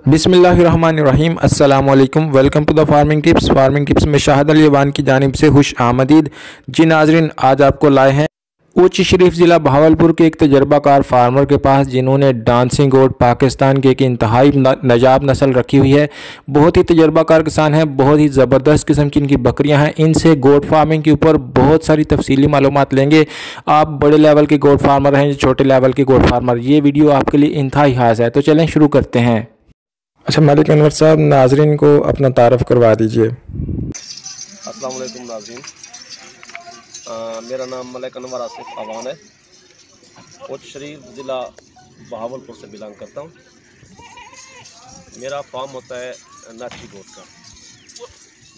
बिस्मिल्लाहिर्रहमानिर्रहीम अस्सलाम वालेकुम। Welcome to the farming tips में शाहद अली अवान की जानिब से खुश आमदीद। जी नाजरीन, आज आपको लाए हैं उच्च शरीफ ज़िला बहावलपुर के एक तजर्बाकार फार्मर के पास, जिन्होंने डांसिंग गोट पाकिस्तान के एक इंतहाई नजाब नस्ल रखी हुई है। बहुत ही तजर्बाकार किसान है, बहुत ही ज़बरदस्त किस्म की इनकी बकरियां हैं। इनसे गोट फार्मिंग के ऊपर बहुत सारी तफसीली मालूमात लेंगे। आप बड़े लेवल के गोट फार्मर हैं, छोटे लेवल के गोट फार्मर, ये वीडियो आपके लिए इंतहाई खास है। तो चलें शुरू करते हैं। अच्छा मलिक अनवर साहब, नाजरीन को अपना तारफ़ करवा दीजिए। अस्सलाम वालेकुम नाज़रीन, मेरा नाम मलिक अनवर आसिफ अवान है। उच्च शरीफ ज़िला बहावलपुर से बिलोंग करता हूँ। मेरा फार्म होता है नाची गोट का।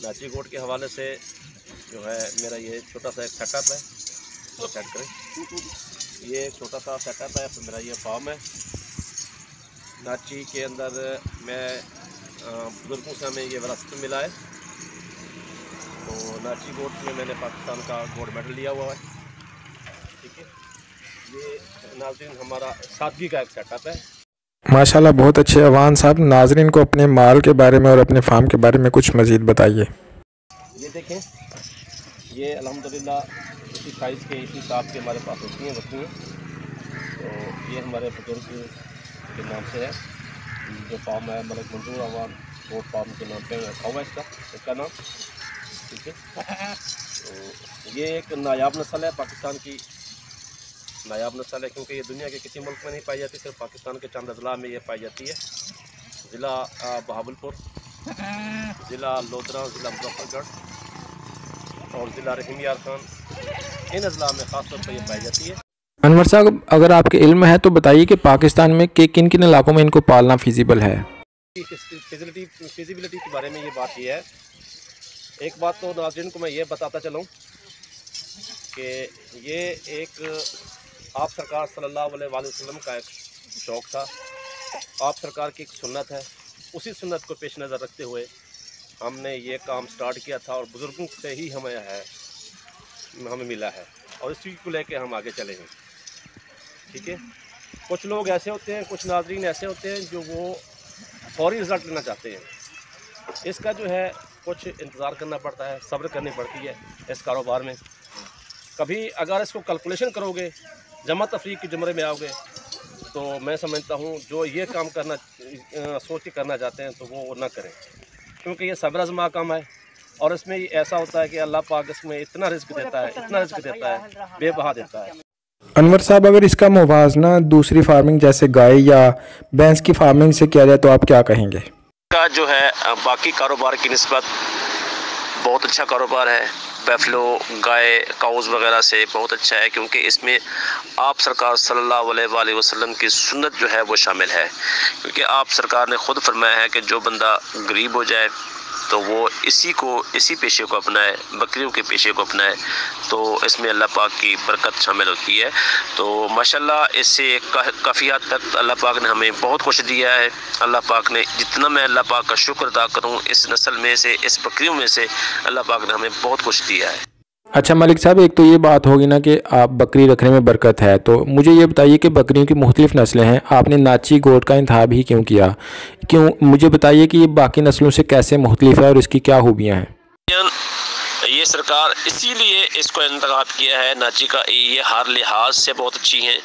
नाची गोट के हवाले से जो है मेरा ये छोटा सा एक सेटअप है, वो सेट करें। ये छोटा सा सेटअप है, तो मेरा ये फार्म है। नाची के अंदर मैं बुजुर्गों से हमें ये विरासत में मिला है। तो नाची गोट में मैंने पाकिस्तान का गोल्ड मेडल लिया हुआ है। ठीक है, ये नाज़रीन हमारा सादगी का एक सेटअप है। माशाल्लाह, बहुत अच्छे। अवान साहब, नाजरीन को अपने माल के बारे में और अपने फार्म के बारे में कुछ मज़ीद बताइए। ये देखें, ये अल्हम्दुलिल्लाह इसी साइज़ के, इसी शाप के हमारे पास होती हैं बकरियाँ। तो ये हमारे बुजुर्ग के नाम से है जो फार्म है, मलिक मंजूर अवान गोट फार्म के नाम पे रखा हुआ है इसका नाम। ठीक है, तो ये एक नायाब नस्ल है, पाकिस्तान की नायाब नस्ल है, क्योंकि ये दुनिया के किसी मुल्क में नहीं पाई जाती, सिर्फ पाकिस्तान के चंद अजला में ये पाई जाती है। ज़िला बहावलपुर, ज़िला लोधरा, ज़िला मुजफ्फरगढ़ और ज़िला रहीम यार खान, इन अजला में ख़ास तौर पर ये पाई जाती है। अनवर साहब, अगर आपके इल्म है तो बताइए कि पाकिस्तान में किन किन इलाकों में इनको पालना फिजिबल है। फिजिबिलिटी के बारे में ये बात ये है। एक बात तो नाज़रीन को मैं ये बताता चलूँ कि ये एक आप सरकार सल्लल्लाहु अलैहि वसल्लम का एक शौक़ था, आप सरकार की एक सुन्नत है। उसी सुन्नत को पेश नज़र रखते हुए हमने ये काम स्टार्ट किया था और बुज़ुर्गों से ही हमें मिला है और इसी को लेके हम आगे चले हैं। ठीक है, कुछ लोग ऐसे होते हैं, कुछ नाज़रीन ऐसे होते हैं जो वो फौरी रिज़ल्ट लेना चाहते हैं। इसका जो है कुछ इंतज़ार करना पड़ता है, सब्र करनी पड़ती है इस कारोबार में। कभी अगर इसको कैलकुलेशन करोगे, जमा तफरीक के जुमरे में आओगे, तो मैं समझता हूँ जो ये काम करना सोच के करना चाहते हैं तो वो ना करें, क्योंकि ये सब्र आज़मा काम है। और इसमें ऐसा होता है कि अल्लाह पाक इसमें इतना रिस्क देता है, बेबहा देता है। अनवर साहब, अगर इसका मुवाजना दूसरी फार्मिंग जैसे गाय या भैंस की फार्मिंग से किया जाए तो आप क्या कहेंगे? का जो है बाकी कारोबार की निस्बत बहुत अच्छा कारोबार है। बैफलो, गाय, काउज़ वगैरह से बहुत अच्छा है, क्योंकि इसमें आप सरकार सल्लल्लाहु अलैहि वसल्लम की सुन्नत जो है वो शामिल है। क्योंकि आप सरकार ने ख़ुद फरमाया है कि जो बंदा गरीब हो जाए तो वो इसी पेशे को अपनाए, बकरियों के पेशे को अपनाए, तो इसमें अल्लाह पाक की बरकत शामिल होती है। तो माशाल्लाह इससे काफ़ी हद तक अल्लाह पाक ने हमें बहुत कुछ दिया है। अल्लाह पाक ने जितना मैं अल्लाह पाक का शुक्र अदा करूँ, इस नस्ल में से, इस बकरियों में से अल्लाह पाक ने हमें बहुत कुछ दिया है। अच्छा मलिक साहब, एक तो ये बात होगी ना कि आप बकरी रखने में बरकत है, तो मुझे ये बताइए कि बकरियों की मुख्तलिफ नस्लें हैं, आपने नाची गोट का इंतखाब ही क्यों किया? मुझे बताइए कि ये बाकी नस्लों से कैसे मुख्तलिफ है और इसकी क्या खूबियाँ हैं? ये सरकार इसीलिए इसको इंतखाब किया है नाची का। ये हर लिहाज से बहुत अच्छी हैं,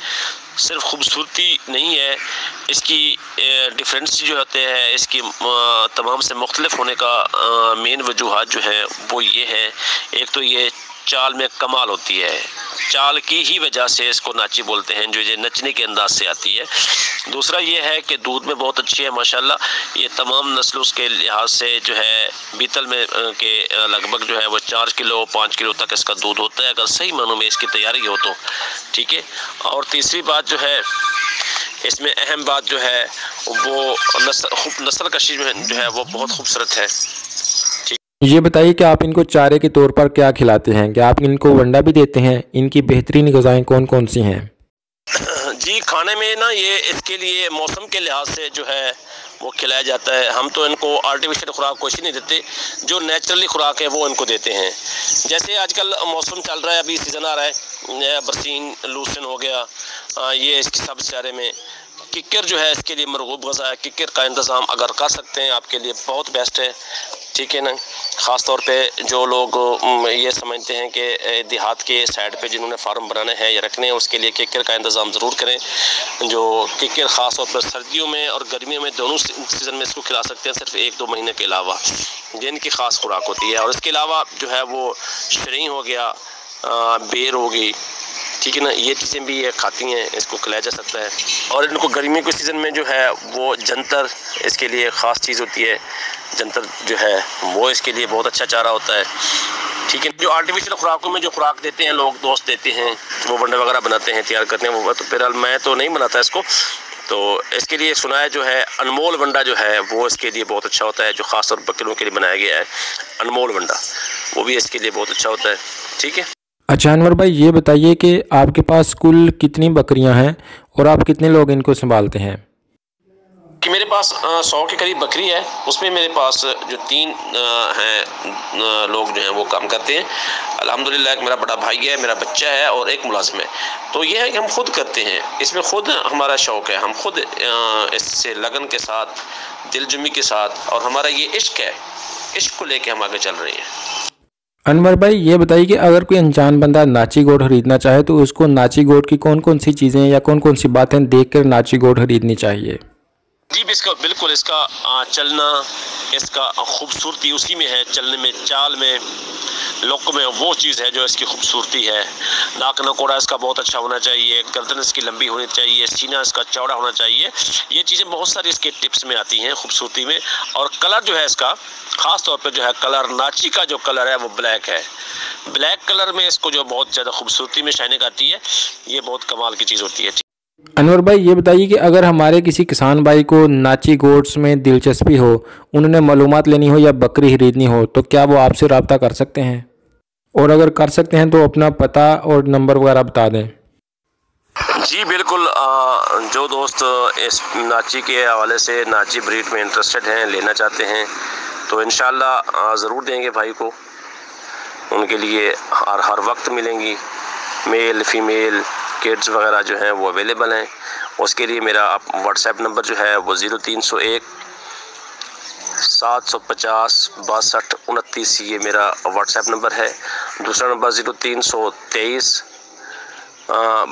सिर्फ खूबसूरती नहीं है, इसकी डिफरेंस जो होते हैं, इसकी तमाम से मुख्तलिफ होने का मेन वजूहात जो है वो ये है। एक तो ये चाल में कमाल होती है, चाल की ही वजह से इसको नाची बोलते हैं, जो ये नचने के अंदाज से आती है। दूसरा ये है कि दूध में बहुत अच्छी है माशाल्लाह। ये तमाम नस्लों के लिहाज से जो है बीतल में के लगभग जो है वो 4 किलो 5 किलो तक इसका दूध होता है, अगर सही मानों में इसकी तैयारी हो तो। ठीक है, और तीसरी बात जो है इसमें अहम बात जो है वो नस्ल कशी जो है वो बहुत खूबसूरत है। ये बताइए कि आप इनको चारे के तौर पर क्या खिलाते हैं? क्या आप इनको वंडा भी देते हैं? इनकी बेहतरीन ग़िज़ाएँ कौन कौन सी हैं? जी, खाने में ना ये इसके लिए मौसम के लिहाज से जो है वो खिलाया जाता है। हम तो इनको आर्टिफिशियल खुराक कुछ नहीं देते, जो नेचुरली खुराक है वो इनको देते हैं। जैसे आजकल मौसम चल रहा है, अभी सीज़न आ रहा है, बरसीन, लूसन हो गया, ये इसके सब चारे में किक्कर जो है इसके लिए मरगूब ग़ज़ा है। किक्कर का इंतज़ाम अगर कर सकते हैं आपके लिए बहुत बेस्ट है, ठीक है ना। ख़ास तौर पे जो लोग ये समझते हैं कि देहात के साइड पे जिन्होंने फार्म बनाने हैं या रखने हैं, उसके लिए किक्कर का इंतज़ाम ज़रूर करें। जो किक्कर ख़ास तौर पर सर्दियों में और गर्मियों में दोनों सीज़न में इसको खिला सकते हैं, सिर्फ 1-2 महीने के अलावा, जिनकी ख़ास खुराक होती है। और इसके अलावा जो है वो शरीं हो गया, बेर हो गई, ठीक है ना, ये चीज़ें भी ये खाती हैं, इसको खिलाया जा सकता है। और इनको गर्मियों के सीज़न में जो है वो जंतर इसके लिए ख़ास चीज़ होती है। जंतर जो है वो इसके लिए बहुत अच्छा चारा होता है, ठीक है। जो आर्टिफिशियल खुराकों में जो खुराक देते हैं लोग, दोस्त देते हैं, वो वंडे वगैरह बनाते हैं, तैयार करते हैं, वो तो फिलहाल मैं तो नहीं बनाता इसको। तो इसके लिए सुना है जो है अनमोल वंडा जो है वो इसके लिए बहुत अच्छा होता है, जो ख़ास तौर पर बकरियों के लिए बनाया गया है अनमोल वंडा, वो भी इसके लिए बहुत अच्छा होता है, ठीक है। अच्छा अनवर भाई, ये बताइए कि आपके पास कुल कितनी बकरियां हैं और आप कितने लोग इनको संभालते हैं? कि मेरे पास 100 के करीब बकरी है। उसमें मेरे पास जो 3 हैं लोग जो हैं वो काम करते हैं। अल्हम्दुलिल्लाह एक मेरा बड़ा भाई है, मेरा बच्चा है और एक मुलाजिम है। तो ये है कि हम खुद करते हैं, इसमें खुद हमारा शौक़ है, हम खुद इससे लगन के साथ, दिलजुमी के साथ, और हमारा ये इश्क है, इश्क को लेके हम आगे चल रहे हैं। अनवर भाई, ये बताइए कि अगर कोई अनजान बंदा नाची गोट खरीदना चाहे तो उसको नाची गोट की कौन कौन सी चीज़ें या कौन कौन सी बातें देखकर नाची गोट खरीदनी चाहिए? जी बिल्कुल इसका चलना, इसका खूबसूरती उसी में है, चलने में, चाल में, लुक में, वो चीज़ है जो इसकी खूबसूरती है। नाक नकोड़ा इसका बहुत अच्छा होना चाहिए, गर्दन इसकी लंबी होनी चाहिए, सीना इसका चौड़ा होना चाहिए। ये चीज़ें बहुत सारी इसके टिप्स में आती हैं खूबसूरती में। और कलर जो है इसका, ख़ास तौर पे जो है कलर, नाची का जो कलर है वो ब्लैक है। ब्लैक कलर में इसको जो बहुत ज़्यादा खूबसूरती में शाइनिंग आती है, ये बहुत कमाल की चीज़ होती है। अनवर भाई, ये बताइए कि अगर हमारे किसी किसान भाई को नाची गोट्स में दिलचस्पी हो, उन्होंने मालूमात लेनी हो या बकरी खरीदनी हो, तो क्या वो आपसे रब्ता कर सकते हैं? और अगर कर सकते हैं तो अपना पता और नंबर वगैरह बता दें। जी बिल्कुल, जो दोस्त इस नाची के हवाले से, नाची ब्रीड में इंटरेस्टेड हैं, लेना चाहते हैं, तो इंशाल्लाह ज़रूर देंगे भाई को। उनके लिए हर वक्त मिलेंगी, मेल फीमेल किड्स वगैरह जो हैं वो अवेलेबल हैं। उसके लिए मेरा व्हाट्सएप नंबर जो है वो 0301 750 62 29, ये मेरा व्हाट्सएप नंबर है। दूसरा नंबर 0323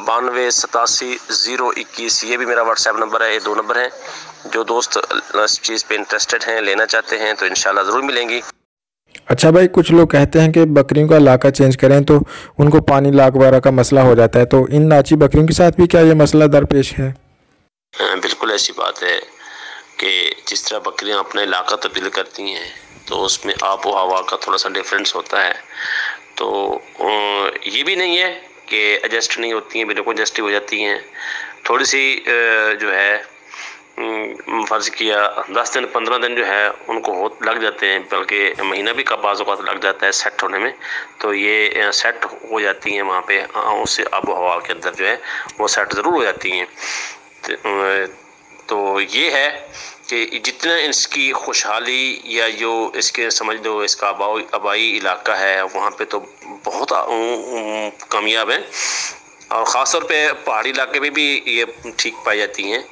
92 87 021, ये भी मेरा व्हाट्सएप नंबर है। ये 2 नंबर हैं। जो दोस्त इस चीज़ पे इंटरेस्टेड हैं, लेना चाहते हैं, तो इंशाल्लाह ज़रूर मिलेंगी। अच्छा भाई, कुछ लोग कहते हैं कि बकरियों का इलाका चेंज करें तो उनको पानी लाग वगैरह का मसला हो जाता है, तो इन नाची बकरियों के साथ भी क्या ये मसला दरपेश है? बिल्कुल ऐसी बात है कि जिस तरह बकरियां अपना इलाका तब्दील करती हैं, तो उसमें आब व हवा का थोड़ा सा डिफरेंस होता है। तो ये भी नहीं है कि एडजस्ट नहीं होती हैं, बिल्कुल एडजस्ट हो जाती हैं। थोड़ी सी जो है फ़र्ज़ किया 10 दिन 15 दिन जो है उनको लग जाते हैं, बल्कि महीना भी बाज़ औक़ात लग जाता है सेट होने में। तो ये सेट हो जाती हैं वहाँ पे, उससे आबो हवा के अंदर जो है वो सेट ज़रूर हो जाती हैं। तो ये है कि जितना इसकी खुशहाली या जो इसके समझ लो इसका आबाई इलाका है, वहाँ पे तो बहुत कामयाब है। और ख़ास तौर पे पहाड़ी इलाके में भी ये ठीक पाई जाती हैं।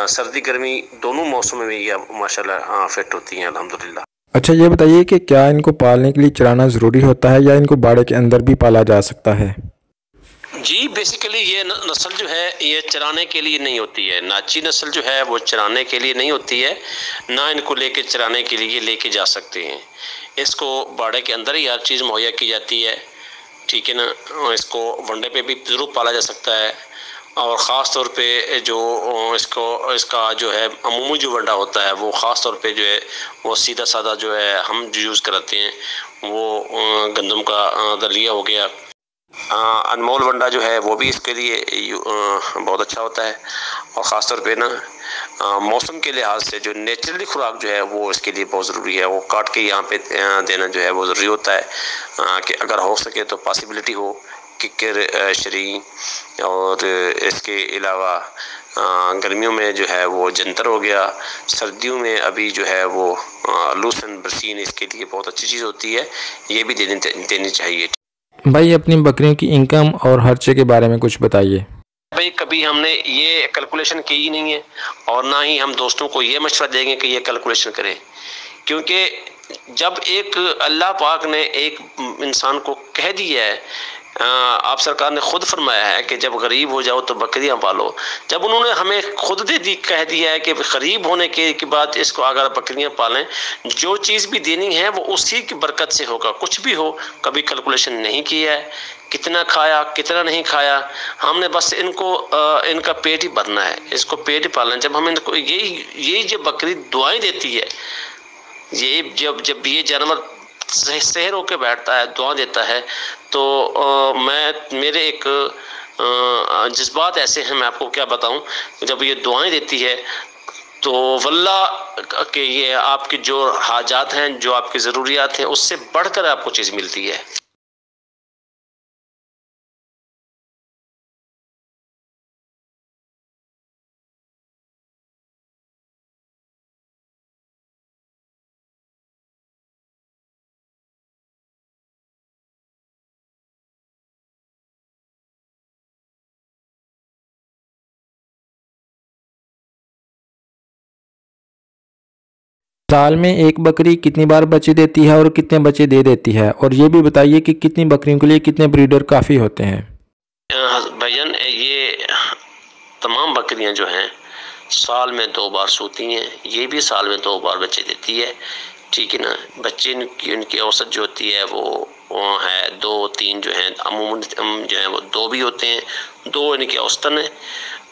सर्दी गर्मी दोनों मौसमों में ये माशाल्लाह फिट होती हैं अल्हम्दुलिल्लाह। अच्छा ये बताइए कि क्या इनको पालने के लिए चराना ज़रूरी होता है या इनको बाड़े के अंदर भी पाला जा सकता है? जी बेसिकली ये नस्ल जो है ये चराने के लिए नहीं होती है। नाची नस्ल जो है वो चराने के लिए नहीं होती है, ना इनको लेके चराने के लिए लेके जा सकते हैं। इसको बाड़े के अंदर ही हर चीज़ मुहैया की जाती है, ठीक है ना। इसको वनडे पे भी ज़रूर पाला जा सकता है। और ख़ास तौर पे जो इसका जो है अमूमी जो वंडा होता है वो ख़ास तौर पे जो है वो सीधा सादा जो है हम जो यूज़ कराते हैं वो गंदम का दलिया हो गया। अनमोल वंडा जो है वो भी इसके लिए बहुत अच्छा होता है। और ख़ास तौर पे ना मौसम के लिहाज से जो नेचुरली खुराक जो है वो इसके लिए बहुत ज़रूरी है। वो काट के यहाँ पे देना जो है वो ज़रूरी होता है कि अगर हो सके तो पॉसिबिलिटी हो किक्कर शरीं, और इसके अलावा गर्मियों में जो है वो जंतर हो गया, सर्दियों में अभी जो है वो लूसन बरसीन इसके लिए बहुत अच्छी चीज़ होती है, ये भी देनी चाहिए। भाई अपनी बकरियों की इनकम और खर्चे के बारे में कुछ बताइए। भाई कभी हमने ये कैलकुलेशन की ही नहीं है, और ना ही हम दोस्तों को ये मशवरा देंगे कि ये कैलकुलेशन करें, क्योंकि जब एक अल्लाह पाक ने एक इंसान को कह दिया है, आप सरकार ने खुद फरमाया है कि जब गरीब हो जाओ तो बकरियां पालो, जब उन्होंने हमें खुद कह दिया है कि गरीब होने के बाद इसको अगर बकरियां पालें, जो चीज़ भी देनी है वो उसी की बरकत से होगा, कुछ भी हो। कभी कैलकुलेशन नहीं किया है, कितना खाया कितना नहीं खाया, हमने बस इनका पेट ही भरना है, इसको पेट ही पालना है। जब हम इनको यही जब बकरी दुआएं देती है, ये जब ये जानवर सहर होकर बैठता है, दुआ देता है, तो मेरे एक जज्बात ऐसे हैं, मैं आपको क्या बताऊं। जब ये दुआएं देती है तो वल्लाह के ये आपकी जो हाजात हैं, जो आपकी ज़रूरियात हैं, उससे बढ़कर आपको चीज़ मिलती है। साल में एक बकरी कितनी बार बच्चे देती है और कितने बच्चे दे देती है, और ये भी बताइए कि कितनी बकरियों के लिए कितने ब्रीडर काफ़ी होते हैं। भाईजान, ये तमाम बकरियां जो हैं साल में 2 बार सोती हैं, ये भी साल में 2 बार बच्चे देती है, ठीक है ना। बच्चे उनकी औसत जो होती है वो है 2-3 जो हैं, अमूमन जो है वो 2 भी होते हैं, 2 इनकी औसतन है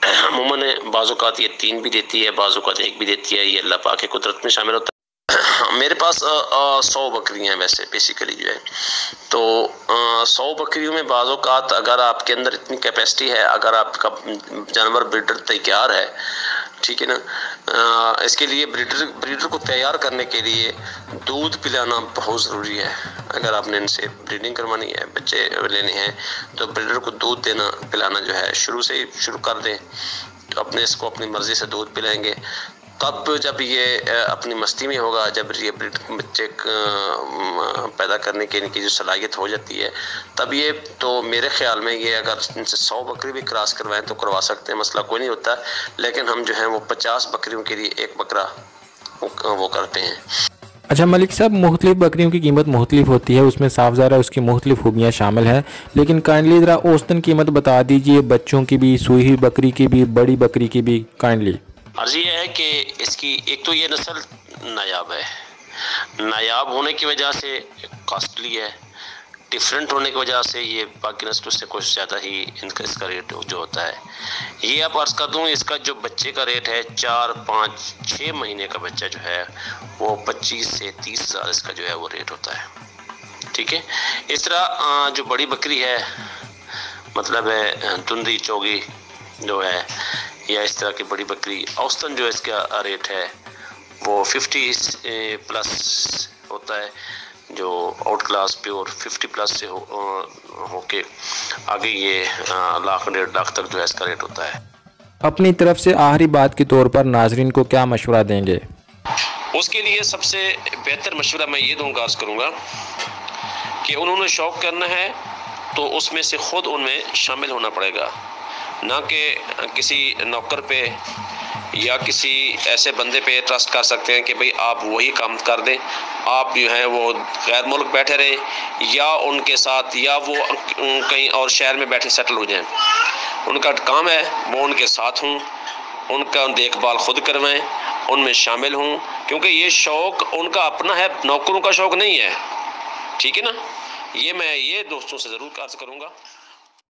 अमूमन है। बाज़-औक़ात ये 3 भी देती है, बाज़-औक़ात 1 भी देती है, ये अल्लाह पाक की कुदरत में शामिल होता है। मेरे पास 100 बकरियां हैं वैसे बेसिकली जो है, तो 100 बकरियों में बाज़-औक़ात अगर आपके अंदर इतनी कैपेसिटी है, अगर आपका जानवर ब्रीडर तैयार है, ठीक है ना, इसके लिए ब्रीडर को तैयार करने के लिए दूध पिलाना बहुत ज़रूरी है। अगर आपने इनसे ब्रीडिंग करवानी है, बच्चे लेने हैं, तो ब्रीडर को दूध देना पिलाना जो है शुरू से ही शुरू कर दें, तो इसको अपनी मर्ज़ी से दूध पिलाएंगे। तब जब ये अपनी मस्ती में होगा, जब ये बच्चे पैदा करने की इनकी जो सलाहियत हो जाती है, तब ये तो मेरे ख्याल में ये अगर इनसे 100 बकरी भी क्रॉस करवाएं तो करवा सकते हैं, मसला कोई नहीं होता। लेकिन हम जो है वो 50 बकरियों के लिए एक बकरा वो करते हैं। अच्छा मलिक साहब, मुख्तलिफ बकरियों की कीमत मुख्तलिफ होती है, उसमें साफ ज़ाहिर है उसकी मुख्तलिफ खूबियाँ शामिल हैं, लेकिन काइंडली ज़रा औसतन कीमत बता दीजिए, बच्चों की भी, सूई हुई बकरी की भी, बड़ी बकरी की भी, काइंडली। अर्ज़ ये है कि इसकी एक तो ये नस्ल नायाब है, नायाब होने की वजह से कॉस्टली है, डिफरेंट होने की वजह से ये बाकी नस्लों से कुछ ज़्यादा ही इसका रेट जो होता है। ये आप अर्ज़ कर दूँ, इसका जो बच्चे का रेट है 4, 5, 6 महीने का बच्चा जो है वो 25 से 30 हज़ार इसका जो है वो रेट होता है, ठीक है। इस तरह जो बड़ी बकरी है, मतलब है धुंधी चौगी जो है, या इस तरह की बड़ी बकरी, औसतन जो इसका रेट है वो 50 प्लस होता है। जो आउट क्लास प्योर 50 प्लस से होके आगे ये लाख 1.5 लाख तक जो है इसका रेट होता है। अपनी तरफ से आखिरी बात के तौर पर नाजरीन को क्या मशवरा देंगे? उसके लिए सबसे बेहतर मशवरा मैं ये दूंगा, अर्ज़ करूँगा कि उन्होंने शौक़ करना है तो उसमें से ख़ुद उनमें शामिल होना पड़ेगा, ना कि किसी नौकर पे या किसी ऐसे बंदे पे ट्रस्ट कर सकते हैं कि भाई आप वही काम कर दें, आप जो है वो गैर मुल्क बैठे रहे या उनके साथ, या वो कहीं और शहर में बैठे सेटल हो जाएं। उनका काम है वो उनके साथ हूँ, उनका देखभाल खुद करवाएं, उनमें शामिल हूँ, क्योंकि ये शौक़ उनका अपना है, नौकरों का शौक़ नहीं है, ठीक है ना। ये मैं दोस्तों से ज़रूर अर्ज़ करूँगा।